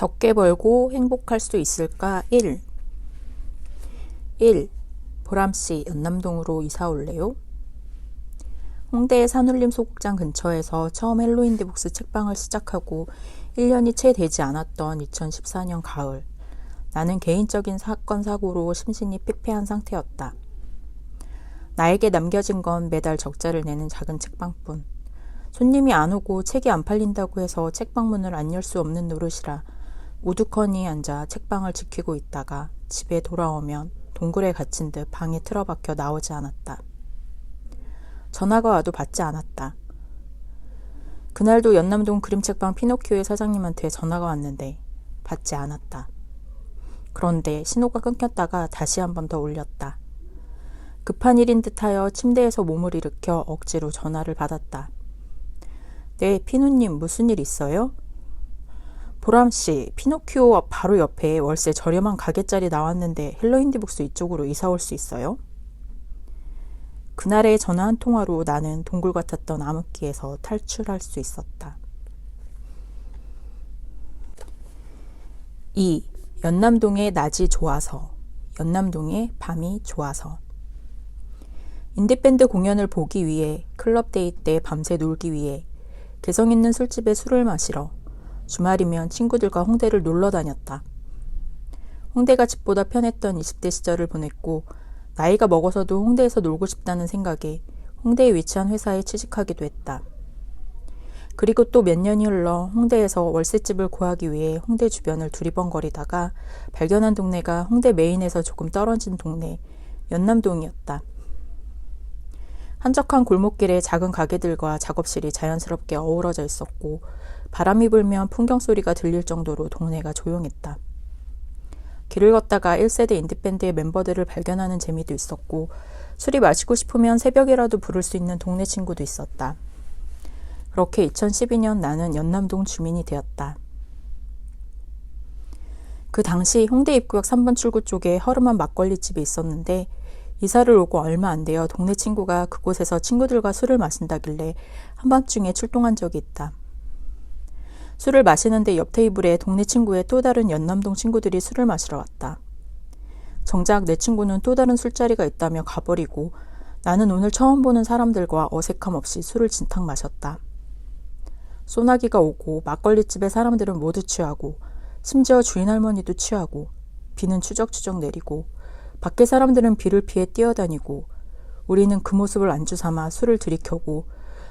적게 벌고 행복할 수 있을까? 1. 보람씨, 연남동으로 이사 올래요? 홍대 산울림 소극장 근처에서 처음 헬로윈디북스 책방을 시작하고 1년이 채 되지 않았던 2014년 가을, 나는 개인적인 사건 사고로 심신이 피폐한 상태였다. 나에게 남겨진 건 매달 적자를 내는 작은 책방뿐. 손님이 안 오고 책이 안 팔린다고 해서 책방 문을 안 열 수 없는 노릇이라 우두커니 앉아 책방을 지키고 있다가 집에 돌아오면 동굴에 갇힌 듯 방에 틀어박혀 나오지 않았다. 전화가 와도 받지 않았다. 그날도 연남동 그림책방 피노키오의 사장님한테 전화가 왔는데 받지 않았다. 그런데 신호가 끊겼다가 다시 한 번 더 울렸다. 급한 일인 듯하여 침대에서 몸을 일으켜 억지로 전화를 받았다. 네, 피누님, 무슨 일 있어요? 보람씨, 피노키오 바로 옆에 월세 저렴한 가게짜리 나왔는데 헬로윈디북스 이쪽으로 이사 올 수 있어요? 그날의 전화 한 통화로 나는 동굴 같았던 암흑기에서 탈출할 수 있었다. 2. 연남동의 낮이 좋아서, 연남동의 밤이 좋아서. 인디밴드 공연을 보기 위해, 클럽데이 때 밤새 놀기 위해, 개성 있는 술집에 술을 마시러 주말이면 친구들과 홍대를 놀러 다녔다. 홍대가 집보다 편했던 20대 시절을 보냈고 나이가 먹어서도 홍대에서 놀고 싶다는 생각에 홍대에 위치한 회사에 취직하기도 했다. 그리고 또 몇 년이 흘러 홍대에서 월세집을 구하기 위해 홍대 주변을 두리번거리다가 발견한 동네가 홍대 메인에서 조금 떨어진 동네 연남동이었다. 한적한 골목길에 작은 가게들과 작업실이 자연스럽게 어우러져 있었고 바람이 불면 풍경 소리가 들릴 정도로 동네가 조용했다. 길을 걷다가 1세대 인디밴드의 멤버들을 발견하는 재미도 있었고 술이 마시고 싶으면 새벽이라도 부를 수 있는 동네 친구도 있었다. 그렇게 2012년 나는 연남동 주민이 되었다. 그 당시 홍대 입구역 3번 출구 쪽에 허름한 막걸리집이 있었는데 이사를 오고 얼마 안 되어 동네 친구가 그곳에서 친구들과 술을 마신다길래 한밤중에 출동한 적이 있다. 술을 마시는데 옆 테이블에 동네 친구의 또 다른 연남동 친구들이 술을 마시러 왔다. 정작 내 친구는 또 다른 술자리가 있다며 가버리고 나는 오늘 처음 보는 사람들과 어색함 없이 술을 진탕 마셨다. 소나기가 오고 막걸리집의 사람들은 모두 취하고 심지어 주인 할머니도 취하고 비는 추적추적 내리고 밖에 사람들은 비를 피해 뛰어다니고 우리는 그 모습을 안주 삼아 술을 들이켜고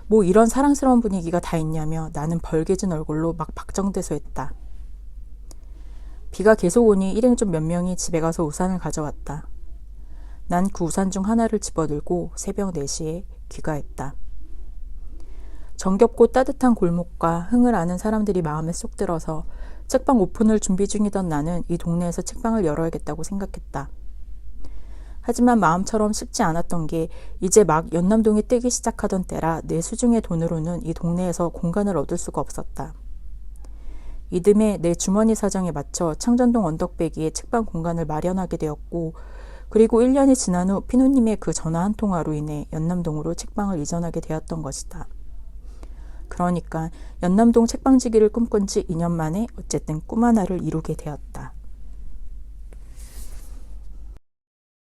뭐 이런 사랑스러운 분위기가 다 있냐며 나는 벌개진 얼굴로 막 박정대소했다. 비가 계속 오니 일행 중 몇 명이 집에 가서 우산을 가져왔다. 난 그 우산 중 하나를 집어들고 새벽 4시에 귀가했다. 정겹고 따뜻한 골목과 흥을 아는 사람들이 마음에 쏙 들어서 책방 오픈을 준비 중이던 나는 이 동네에서 책방을 열어야겠다고 생각했다. 하지만 마음처럼 쉽지 않았던 게 이제 막 연남동이 뜨기 시작하던 때라 내 수중의 돈으로는 이 동네에서 공간을 얻을 수가 없었다. 이듬해 내 주머니 사정에 맞춰 창전동 언덕배기에 책방 공간을 마련하게 되었고 그리고 1년이 지난 후 피노님의 그 전화 한 통화로 인해 연남동으로 책방을 이전하게 되었던 것이다. 그러니까 연남동 책방지기를 꿈꾼 지 2년 만에 어쨌든 꿈 하나를 이루게 되었다.